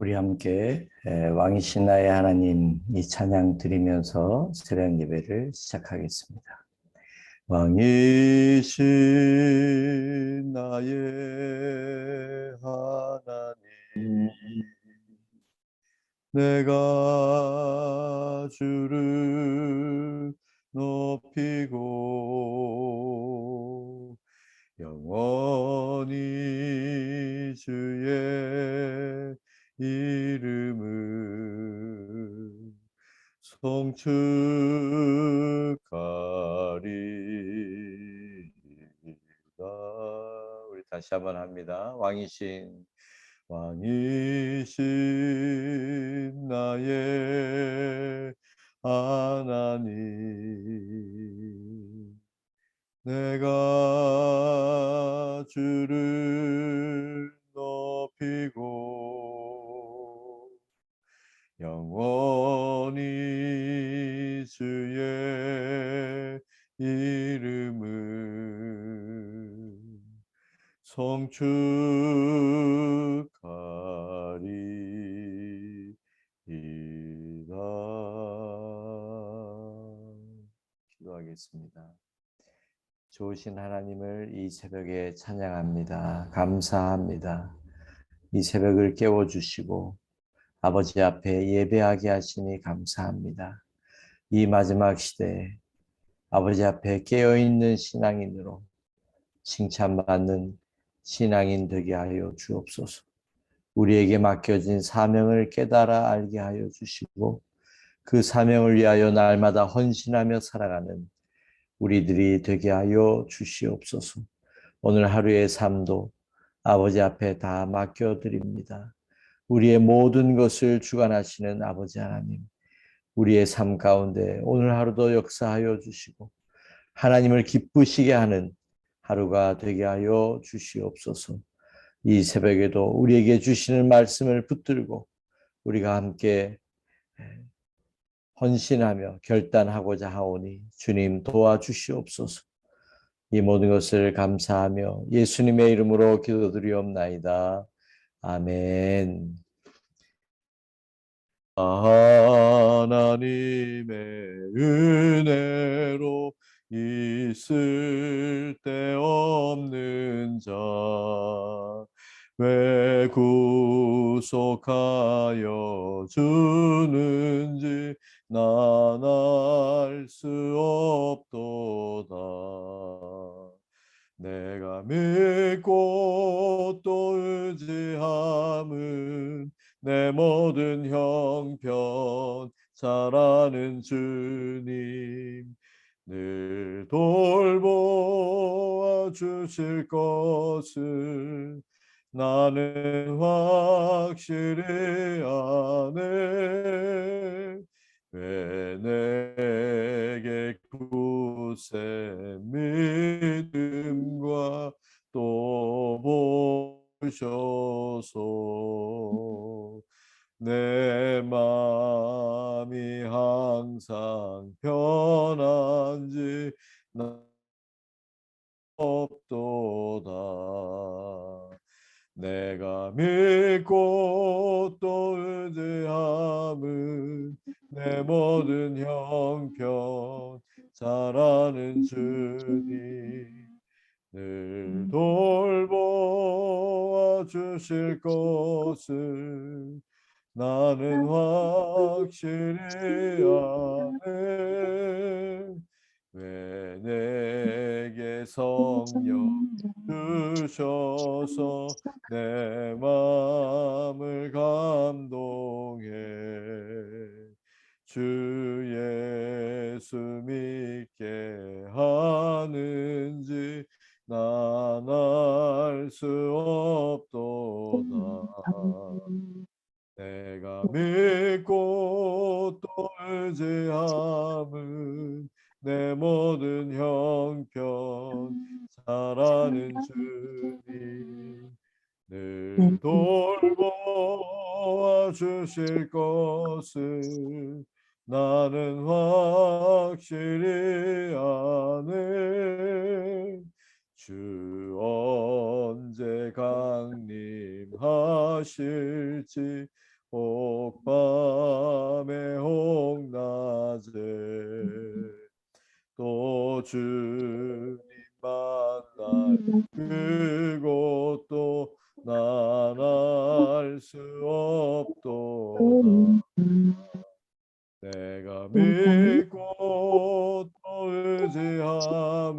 우리 함께 왕이신 나의 하나님 이 찬양 드리면서 새벽 예배를 시작하겠습니다. 왕이신 나의 하나님, 내가 주를 높이고 영원히 주의 이름을 송축하리이다. 우리 다시 한번 합니다. 왕이신 나의 하나님, 내가 주를 높이고 영원히 주의 이름을 송축하리이다. 기도하겠습니다. 좋으신 하나님을 이 새벽에 찬양합니다. 감사합니다. 이 새벽을 깨워주시고 아버지 앞에 예배하게 하시니 감사합니다. 이 마지막 시대에 아버지 앞에 깨어있는 신앙인으로 칭찬받는 신앙인 되게 하여 주옵소서. 우리에게 맡겨진 사명을 깨달아 알게 하여 주시고 그 사명을 위하여 날마다 헌신하며 살아가는 우리들이 되게 하여 주시옵소서. 오늘 하루의 삶도 아버지 앞에 다 맡겨드립니다. 우리의 모든 것을 주관하시는 아버지 하나님, 우리의 삶 가운데 오늘 하루도 역사하여 주시고 하나님을 기쁘시게 하는 하루가 되게 하여 주시옵소서. 이 새벽에도 우리에게 주시는 말씀을 붙들고 우리가 함께 헌신하며 결단하고자 하오니 주님 도와주시옵소서. 이 모든 것을 감사하며 예수님의 이름으로 기도드리옵나이다. 아멘. 하나님의 은혜로 있을 데 없는 자, 왜 구속하여 주는지 난 알 수 없도다. 내가 믿고 또 의지함은 내 모든 형편 잘 아는 주님, 늘 돌보아 주실 것을 나는 확실히 아네. 왜 내게 굳세 믿음과 또 보셔서 내 마음이 항상 편한지 없도다. 내가 믿고 또 의지함은 내 모든 형편 잘 아는 주님, 늘 돌보아 주실 것을 나는 확실히 아네. 왜 내게 성령 주셔서 내 마음을 감동해 주 예수 믿게 하는지 난 알 수 없도다. 내가 믿고 또 의지함은 내 모든 형편 잘 아는 주님, 늘 돌보아 주실 것을 나는 확실히 아네. 주 언제 강림하실지 혹밤에 혹낮에 또 주님 만날 그곳도 난 알 수 없도다. 내가 믿고 또 의지함은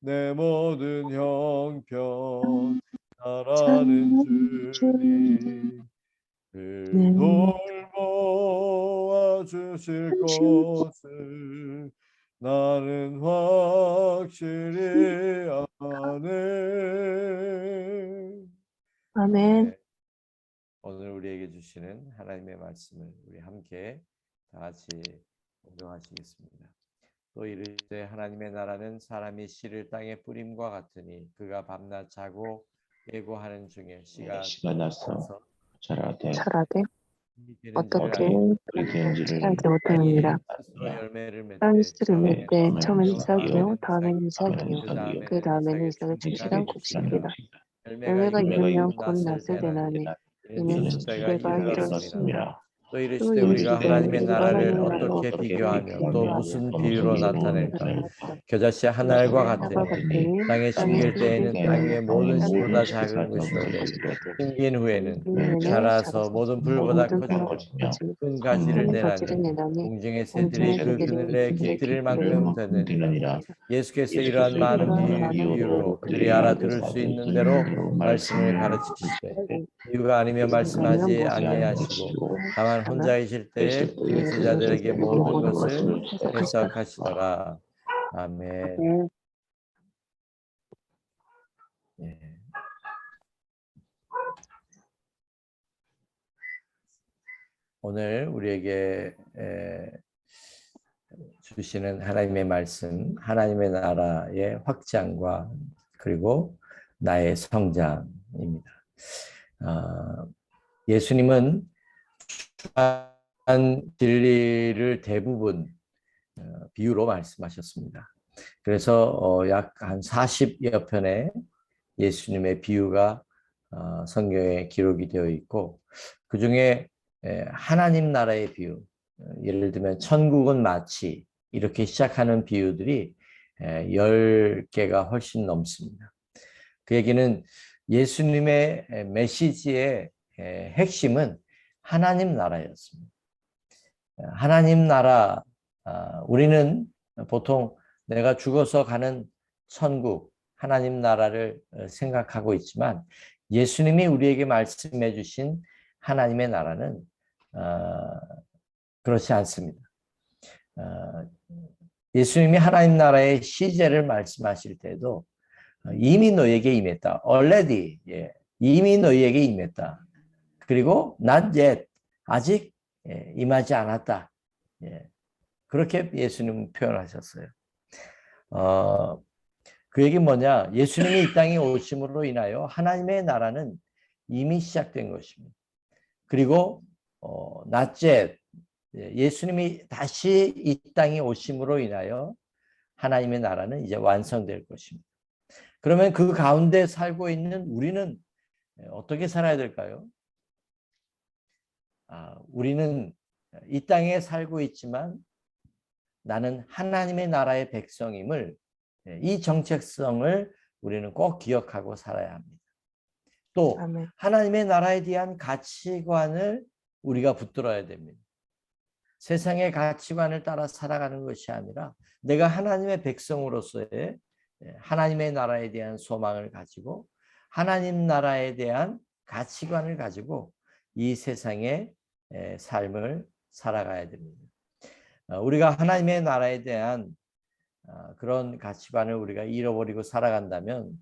내 모든 형편 나라는 주님 그 돌보아 주실 것을 나는 확실히 아네. 아멘. 네, 오늘 우리에게 주시는 하나님의 말씀을 우리 함께 다 같이 공경하시겠습니다. 또 이르되 하나님의 나라는 사람이 씨를 땅에 뿌림과 같으니 그가 밤낮 자고 깨고 하는 중에 씨가 나서 자라되 자라되 어떻게 되는지를 알지 못하느니라. 스스로 열매를 맺되 쌀씨를 맺되 처음엔 이삭이요 다음에는 다음에는 이삭이요 그 다음에는 이삭의 철실한 곡식이라. 열매가 열매가 익으면 곧 낫을 낫을 되나니 되나니 이는 이는 때가 때가 이르렀습니다. 이르렀습니다. 또 또 이르시되 우리가 이르시되 하나님의 우리가 나라를 하나님의 나라를 어떻게 비교하며 또 무슨 비유로 나타낼까? 나타낼까? 겨자씨 하나일과 하나가 같으니 같으니 땅에 심길 때에는 땅의 모든 씨보다 작은 것이로되 심긴 후에는 자라서 모든 풀보다 모든 커지며 풀 큰 가지를 큰 내나니 가지를 내나니 공중의 공중의 새들이 그 새들이 그늘에 그늘에 깃들일 만큼 되느니라. 예수께서 이러한 많은 비유로 그들이 알아들을 수 있는 대로 말씀을 가르치시되 비유가 아니며 말씀하지 아니하시고 다만 혼자 계실 때에 그 제자들에게 모든 것을 해석하시더라. 아멘. 예. 오늘 우리에게 주시는 하나님의 말씀, 하나님의 나라의 확장과 그리고 나의 성장입니다. 예수님은 진리를 대부분 비유로 말씀하셨습니다. 그래서 약 한 40여 편의 예수님의 비유가 성경에 기록이 되어 있고 그 중에 하나님 나라의 비유, 예를 들면 천국은 마치 이렇게 시작하는 비유들이 10개가 훨씬 넘습니다. 그 얘기는 예수님의 메시지의 핵심은 하나님 나라였습니다. 하나님 나라, 우리는 보통 내가 죽어서 가는 천국, 하나님 나라를 생각하고 있지만 예수님이 우리에게 말씀해 주신 하나님의 나라는 그렇지 않습니다. 예수님이 하나님 나라의 시제를 말씀하실 때도 이미 너에게 임했다. already, 이미 너에게 임했다. 그리고 not yet, 아직 임하지 않았다. 그렇게 예수님은 표현하셨어요. 그 얘기는 뭐냐? 예수님이 이 땅에 오심으로 인하여 하나님의 나라는 이미 시작된 것입니다. 그리고 not yet, 예수님이 다시 이 땅에 오심으로 인하여 하나님의 나라는 이제 완성될 것입니다. 그러면 그 가운데 살고 있는 우리는 어떻게 살아야 될까요? 우리는 이 땅에 살고 있지만 나는 하나님의 나라의 백성임을, 이 정체성을 우리는 꼭 기억하고 살아야 합니다. 또 아멘. 하나님의 나라에 대한 가치관을 우리가 붙들어야 됩니다. 세상의 가치관을 따라 살아가는 것이 아니라 내가 하나님의 백성으로서의 하나님의 나라에 대한 소망을 가지고 하나님 나라에 대한 가치관을 가지고 이 세상의 삶을 살아가야 됩니다. 우리가 하나님의 나라에 대한 그런 가치관을 우리가 잃어버리고 살아간다면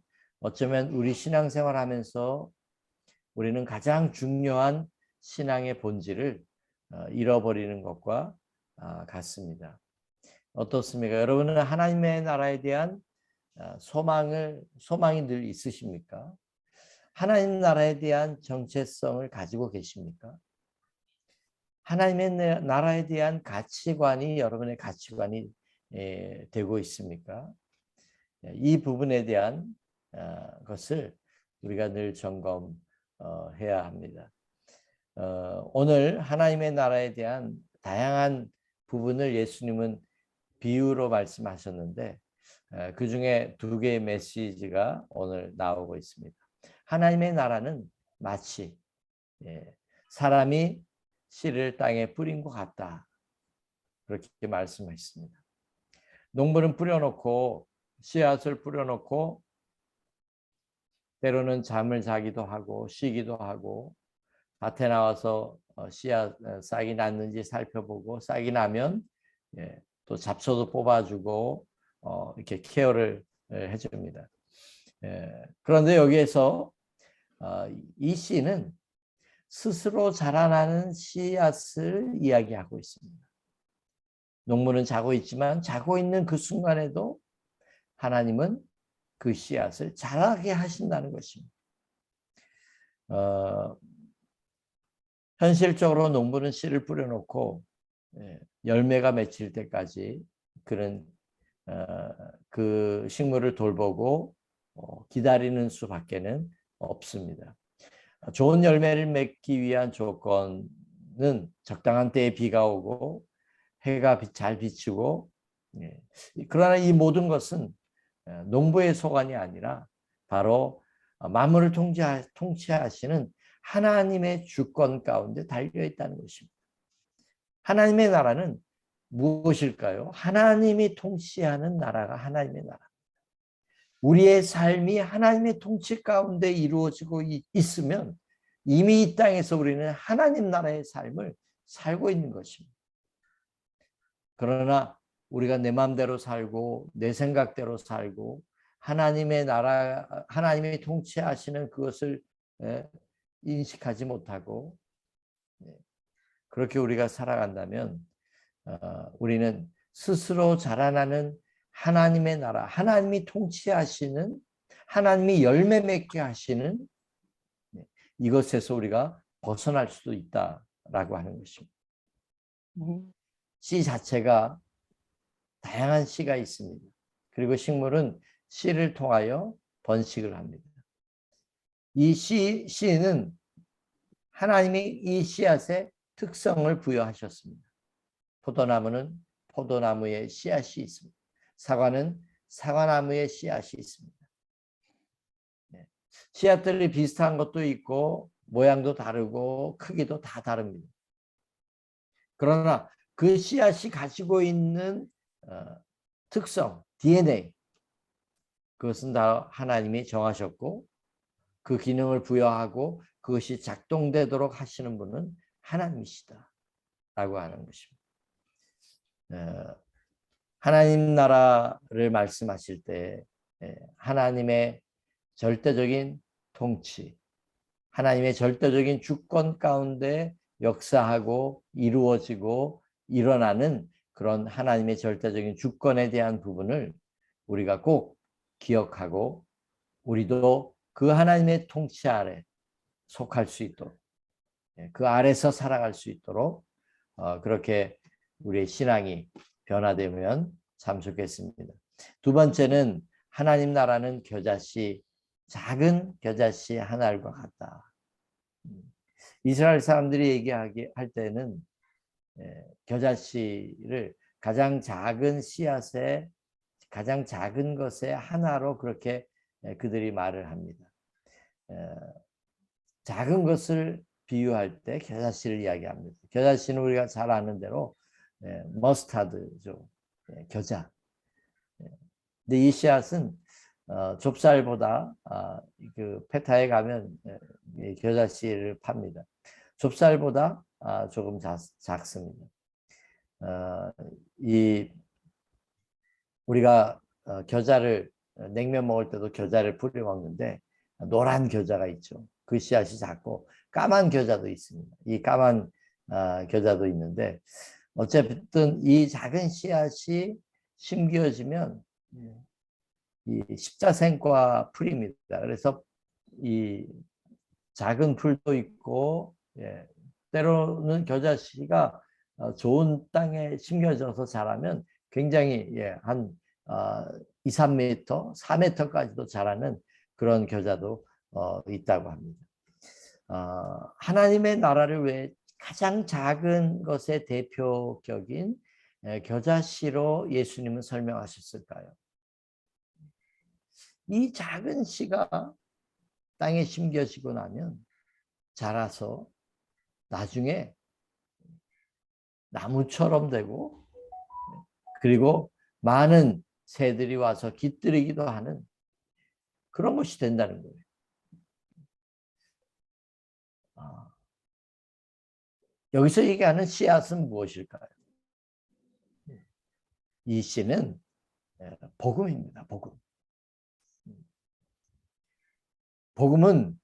어쩌면 우리 신앙생활 하면서 우리는 가장 중요한 신앙의 본질을 잃어버리는 것과 같습니다. 어떻습니까? 여러분은 하나님의 나라에 대한 소망이 늘 있으십니까? 하나님 나라에 대한 정체성을 가지고 계십니까? 하나님의 나라에 대한 가치관이 여러분의 가치관이 되고 있습니까? 이 부분에 대한 것을 우리가 늘 점검해야 합니다. 오늘 하나님의 나라에 대한 다양한 부분을 예수님은 비유로 말씀하셨는데 그 중에 두 개의 메시지가 오늘 나오고 있습니다. 하나님의 나라는 마치 사람이 씨를 땅에 뿌린 것 같다. 그렇게 말씀하셨습니다. 농부는 뿌려놓고 씨앗을 뿌려놓고 때로는 잠을 자기도 하고 쉬기도 하고 밭에 나와서 씨앗 싹이 났는지 살펴보고 싹이 나면 또 잡초도 뽑아주고 이렇게 케어를 해줍니다. 그런데 여기에서 이 씨는 스스로 자라나는 씨앗을 이야기하고 있습니다. 농부는 자고 있지만 자고 있는 그 순간에도 하나님은 그 씨앗을 자라게 하신다는 것입니다. 현실적으로 농부는 씨를 뿌려놓고 열매가 맺힐 때까지 그는 그 식물을 돌보고 기다리는 수밖에는 없습니다. 좋은 열매를 맺기 위한 조건은 적당한 때에 비가 오고 해가 잘 비추고 그러나 이 모든 것은 농부의 소관이 아니라 바로 만물을 통치하시는 하나님의 주권 가운데 달려 있다는 것입니다. 하나님의 나라는 무엇일까요? 하나님이 통치하는 나라가 하나님의 나라. 우리의 삶이 하나님의 통치 가운데 이루어지고 있으면 이미 이 땅에서 우리는 하나님 나라의 삶을 살고 있는 것입니다. 그러나 우리가 내 마음대로 살고 내 생각대로 살고 하나님의 나라, 하나님이 통치하시는 그것을 인식하지 못하고 그렇게 우리가 살아간다면 우리는 스스로 자라나는 하나님의 나라, 하나님이 통치하시는, 하나님이 열매 맺게 하시는 이것에서 우리가 벗어날 수도 있다라고 하는 것입니다. 씨 자체가 다양한 씨가 있습니다. 그리고 식물은 씨를 통하여 번식을 합니다. 이 씨는 하나님이 이 씨앗에 특성을 부여하셨습니다. 포도나무는 포도나무의 씨앗이 있습니다. 사과는 사과나무의 씨앗이 있습니다. 씨앗들이 비슷한 것도 있고 모양도 다르고 크기도 다 다릅니다. 그러나 그 씨앗이 가지고 있는 특성, DNA, 그것은 다 하나님이 정하셨고 그 기능을 부여하고 그것이 작동되도록 하시는 분은 하나님이시다 라고 하는 것입니다. 하나님 나라를 말씀하실 때 하나님의 절대적인 통치, 하나님의 절대적인 주권 가운데 역사하고 이루어지고 일어나는 그런 하나님의 절대적인 주권에 대한 부분을 우리가 꼭 기억하고 우리도 그 하나님의 통치 아래 속할 수 있도록 그 아래서 살아갈 수 있도록 그렇게 우리의 신앙이 변화되면 참 좋겠습니다. 두 번째는 하나님 나라는 겨자씨, 작은 겨자씨 한 알과 같다. 이스라엘 사람들이 얘기할 때는 겨자씨를 가장 작은 씨앗에 가장 작은 것의 하나로 그렇게 그들이 말을 합니다. 작은 것을 비유할 때 겨자씨를 이야기합니다. 겨자씨는 우리가 잘 아는 대로 머스타드죠. 겨자. 근데 이 씨앗은 좁쌀보다 그 페타에 가면 겨자씨를 팝니다. 좁쌀보다 조금 작습니다. 우리가 겨자를 냉면 먹을 때도 겨자를 뿌려 먹는데 노란 겨자가 있죠. 그 씨앗이 작고 까만 겨자도 있습니다. 이 까만 겨자도 있는데 어쨌든 이 작은 씨앗이 심겨지면 이 십자생과 풀입니다. 그래서 이 작은 풀도 있고 때로는 겨자씨가 좋은 땅에 심겨져서 자라면 굉장히 한 2, 3m, 4m까지도 자라는 그런 겨자도 있다고 합니다. 하나님의 나라를 왜 가장 작은 것의 대표격인 겨자씨로 예수님은 설명하셨을까요? 이 작은 씨가 땅에 심겨지고 나면 자라서 나중에 나무처럼 되고, 그리고 많은 새들이 와서 깃들이기도 하는 그런 것이 된다는 거예요. 여기서 얘기하는 씨앗은 무엇일까요? 이 씨는 복음입니다. 복음. 복음은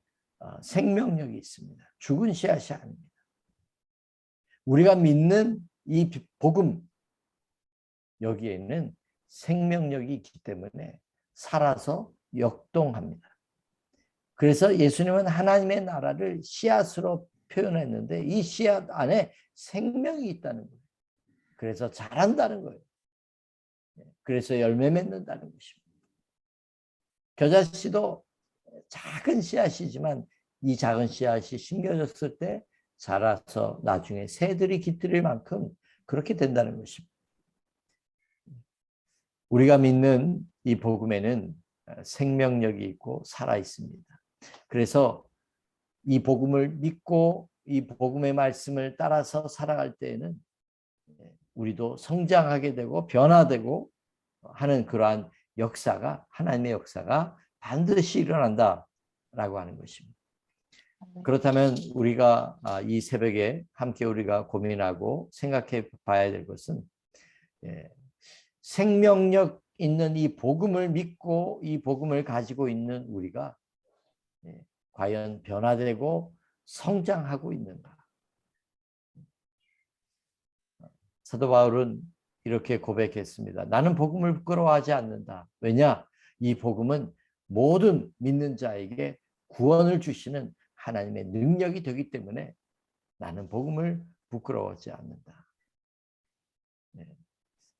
생명력이 있습니다. 죽은 씨앗이 아닙니다. 우리가 믿는 이 복음, 여기에는 생명력이 있기 때문에 살아서 역동합니다. 그래서 예수님은 하나님의 나라를 씨앗으로 표현했는데 이 씨앗 안에 생명이 있다는 거예요. 그래서 자란다는 거예요. 그래서 열매 맺는다는 것입니다. 겨자씨도 작은 씨앗이지만 이 작은 씨앗이 심겨졌을 때 자라서 나중에 새들이 깃들일 만큼 그렇게 된다는 것입니다. 우리가 믿는 이 복음에는 생명력이 있고 살아 있습니다. 그래서 이 복음을 믿고 이 복음의 말씀을 따라서 살아갈 때에는 우리도 성장하게 되고 변화되고 하는 그러한 역사가, 하나님의 역사가 반드시 일어난다라고 하는 것입니다. 그렇다면 우리가 이 새벽에 함께 우리가 고민하고 생각해 봐야 될 것은 생명력 있는 이 복음을 믿고 이 복음을 가지고 있는 우리가 과연 변화되고 성장하고 있는가? 사도 바울은 이렇게 고백했습니다. 나는 복음을 부끄러워하지 않는다. 왜냐? 이 복음은 모든 믿는 자에게 구원을 주시는 하나님의 능력이 되기 때문에 나는 복음을 부끄러워하지 않는다.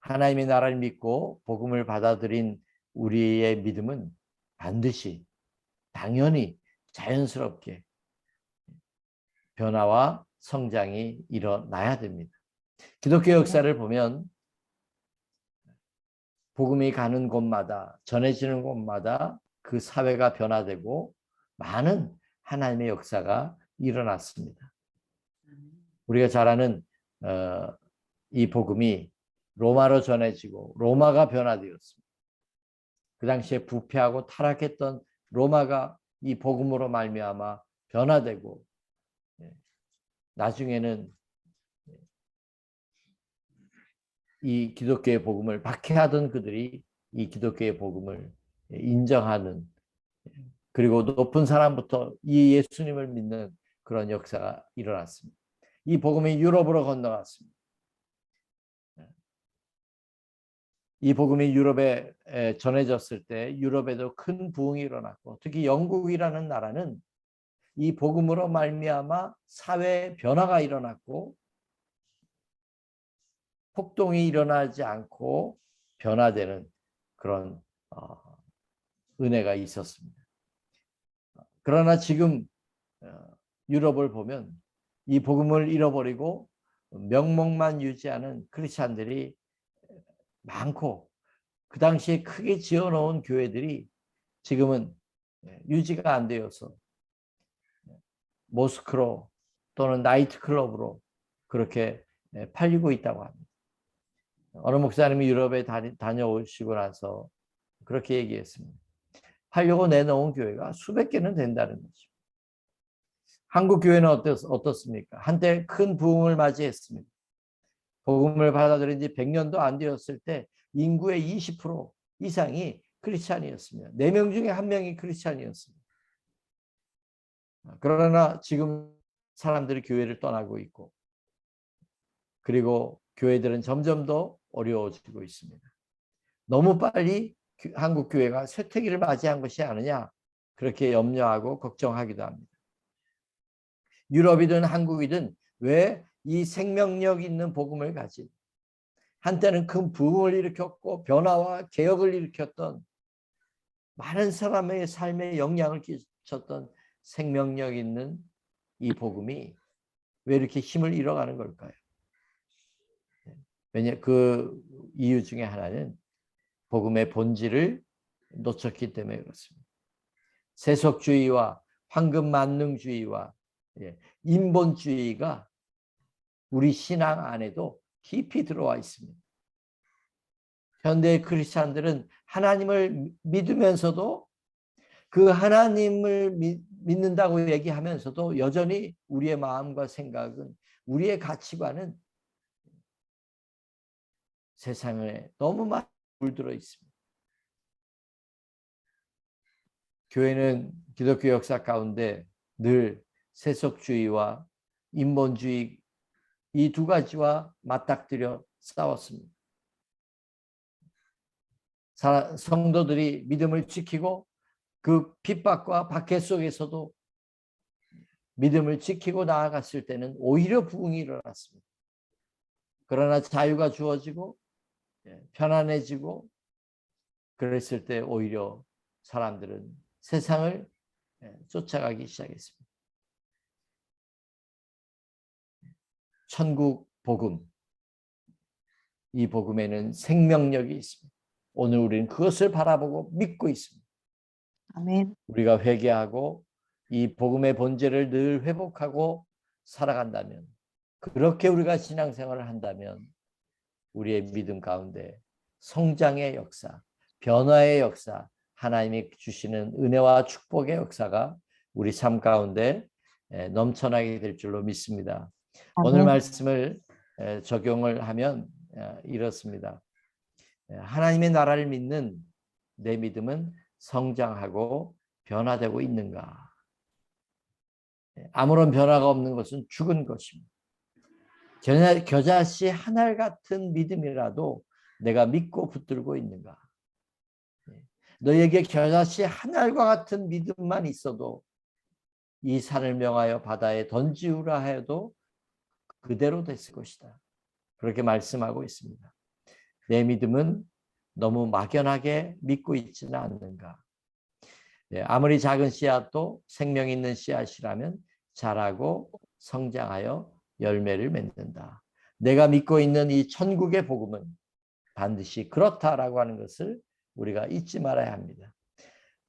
하나님의 나라를 믿고 복음을 받아들인 우리의 믿음은 반드시 당연히 자연스럽게 변화와 성장이 일어나야 됩니다. 기독교 역사를 보면 복음이 가는 곳마다, 전해지는 곳마다 그 사회가 변화되고 많은 하나님의 역사가 일어났습니다. 우리가 잘 아는 이 복음이 로마로 전해지고 로마가 변화되었습니다. 그 당시에 부패하고 타락했던 로마가 이 복음으로 말미암아 변화되고 나중에는 이 기독교의 복음을 박해하던 그들이 이 기독교의 복음을 인정하는, 그리고 높은 사람부터 이 예수님을 믿는 그런 역사가 일어났습니다. 이 복음이 유럽으로 건너갔습니다. 이 복음이 유럽에 전해졌을 때 유럽에도 큰 부흥이 일어났고, 특히 영국이라는 나라는 이 복음으로 말미암아 사회 변화가 일어났고 폭동이 일어나지 않고 변화되는 그런 은혜가 있었습니다. 그러나 지금 유럽을 보면 이 복음을 잃어버리고 명목만 유지하는 크리스찬들이 많고, 그 당시에 크게 지어놓은 교회들이 지금은 유지가 안 되어서 모스크로 또는 나이트클럽으로 그렇게 팔리고 있다고 합니다. 어느 목사님이 유럽에 다녀오시고 나서 그렇게 얘기했습니다. 하려고 내놓은 교회가 수백 개는 된다는 거죠. 한국 교회는 어떻습니까? 한때 큰 부흥을 맞이했습니다. 복음을 받아들인 지 100년도 안 되었을 때 인구의 20% 이상이 크리스찬이었습니다. 4명 중에 1명이 크리스찬이었습니다. 그러나 지금 사람들이 교회를 떠나고 있고, 그리고 교회들은 점점 더 어려워지고 있습니다. 너무 빨리 한국 교회가 쇠퇴기를 맞이한 것이 아니냐, 그렇게 염려하고 걱정하기도 합니다. 유럽이든 한국이든 왜 이 생명력 있는 복음을 가진, 한때는 큰 부흥을 일으켰고 변화와 개혁을 일으켰던, 많은 사람의 삶에 영향을 끼쳤던 생명력 있는 이 복음이 왜 이렇게 힘을 잃어가는 걸까요? 왜냐 그 이유 중에 하나는 복음의 본질을 놓쳤기 때문에 그렇습니다. 세속주의와 황금만능주의와 인본주의가 우리 신앙 안에도 깊이 들어와 있습니다. 현대 크리스찬들은 하나님을 믿으면서도 그 하나님을 믿는다고 얘기하면서도 여전히 우리의 마음과 생각은, 우리의 가치관은 세상에 너무 많이 물들어 있습니다. 교회는 기독교 역사 가운데 늘 세속주의와 인본주의 이 두 가지와 맞닥뜨려 싸웠습니다. 성도들이 믿음을 지키고 그 핍박과 박해 속에서도 믿음을 지키고 나아갔을 때는 오히려 부흥이 일어났습니다. 그러나 자유가 주어지고 편안해지고 그랬을 때 오히려 사람들은 세상을 쫓아가기 시작했습니다. 천국 복음, 이 복음에는 생명력이 있습니다. 오늘 우리는 그것을 바라보고 믿고 있습니다. 아멘. 우리가 회개하고 이 복음의 본질을 늘 회복하고 살아간다면, 그렇게 우리가 신앙생활을 한다면 우리의 믿음 가운데 성장의 역사, 변화의 역사, 하나님이 주시는 은혜와 축복의 역사가 우리 삶 가운데 넘쳐나게 될 줄로 믿습니다. 아멘. 오늘 말씀을 적용을 하면 이렇습니다. 하나님의 나라를 믿는 내 믿음은 성장하고 변화되고 있는가? 아무런 변화가 없는 것은 죽은 것입니다. 겨자씨 한 알 같은 믿음이라도 내가 믿고 붙들고 있는가? 너에게 겨자씨 한 알과 같은 믿음만 있어도 이 산을 명하여 바다에 던지우라 해도 그대로 됐을 것이다. 그렇게 말씀하고 있습니다. 내 믿음은 너무 막연하게 믿고 있지는 않는가? 아무리 작은 씨앗도 생명 있는 씨앗이라면 자라고 성장하여 열매를 맺는다. 내가 믿고 있는 이 천국의 복음은 반드시 그렇다라고 하는 것을 우리가 잊지 말아야 합니다.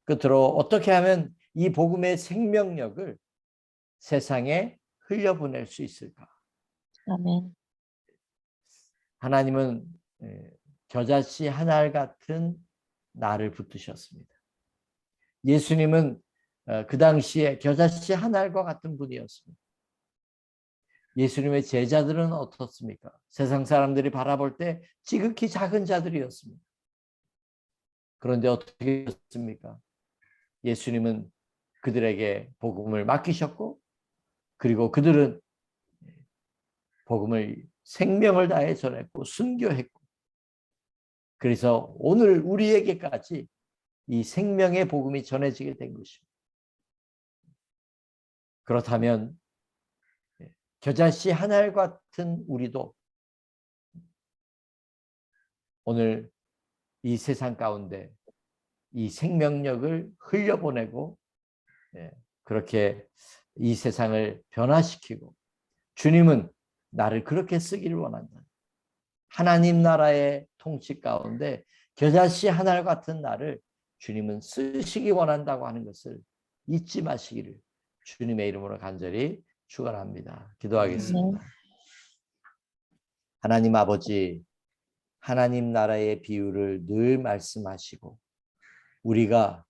끝으로 어떻게 하면 이 복음의 생명력을 세상에 흘려보낼 수 있을까? 아멘. 하나님은 겨자씨 한 알 같은 나를 붙드셨습니다. 예수님은 그 당시에 겨자씨 한 알과 같은 분이었습니다. 예수님의 제자들은 어떻습니까? 세상 사람들이 바라볼 때 지극히 작은 자들이었습니다. 그런데 어떻게 했습니까? 예수님은 그들에게 복음을 맡기셨고, 그리고 그들은 복음을 생명을 다해 전했고 순교했고, 그래서 오늘 우리에게까지 이 생명의 복음이 전해지게 된 것입니다. 그렇다면 겨자씨 한 알 같은 우리도 오늘 이 세상 가운데 이 생명력을 흘려보내고 그렇게 이 세상을 변화시키고, 주님은 나를 그렇게 쓰기를 원한다. 하나님 나라의 통치 가운데 겨자씨 한 알 같은 나를 주님은 쓰시기 원한다고 하는 것을 잊지 마시기를 주님의 이름으로 간절히 축원합니다. 기도하겠습니다. 하나님 아버지, 하나님 나라의 비유를 늘 말씀하시고 우리가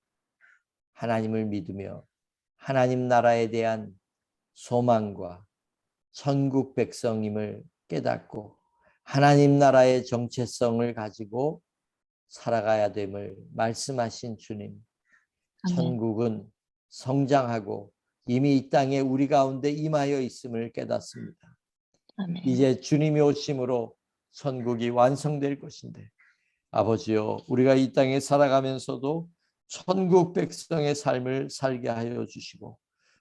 하나님을 믿으며 하나님 나라에 대한 소망과 천국 백성임을 깨닫고 하나님 나라의 정체성을 가지고 살아가야 됨을 말씀하신 주님, 천국은 성장하고 이미 이 땅에 우리 가운데 임하여 있음을 깨닫습니다. 아멘. 이제 주님이 오심으로 천국이 완성될 것인데, 아버지여, 우리가 이 땅에 살아가면서도 천국 백성의 삶을 살게 하여 주시고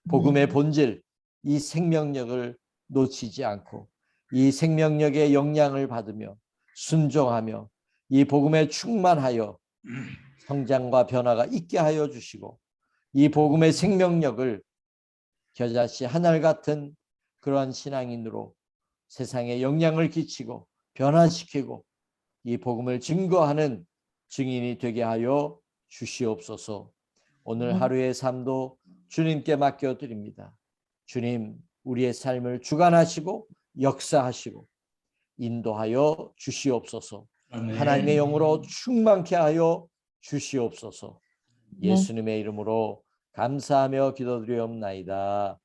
복음의 본질, 이 생명력을 놓치지 않고 이 생명력의 영향을 받으며 순종하며 이 복음에 충만하여 성장과 변화가 있게 하여 주시고 이 복음의 생명력을 겨자씨 하늘 같은 그러한 신앙인으로 세상에 영향을 끼치고 변화시키고 이 복음을 증거하는 증인이 되게 하여 주시옵소서. 오늘 하루의 삶도 주님께 맡겨드립니다. 주님, 우리의 삶을 주관하시고 역사하시고 인도하여 주시옵소서. 하나님의 영으로 충만케 하여 주시옵소서. 예수님의 이름으로 감사하며 기도드리옵나이다.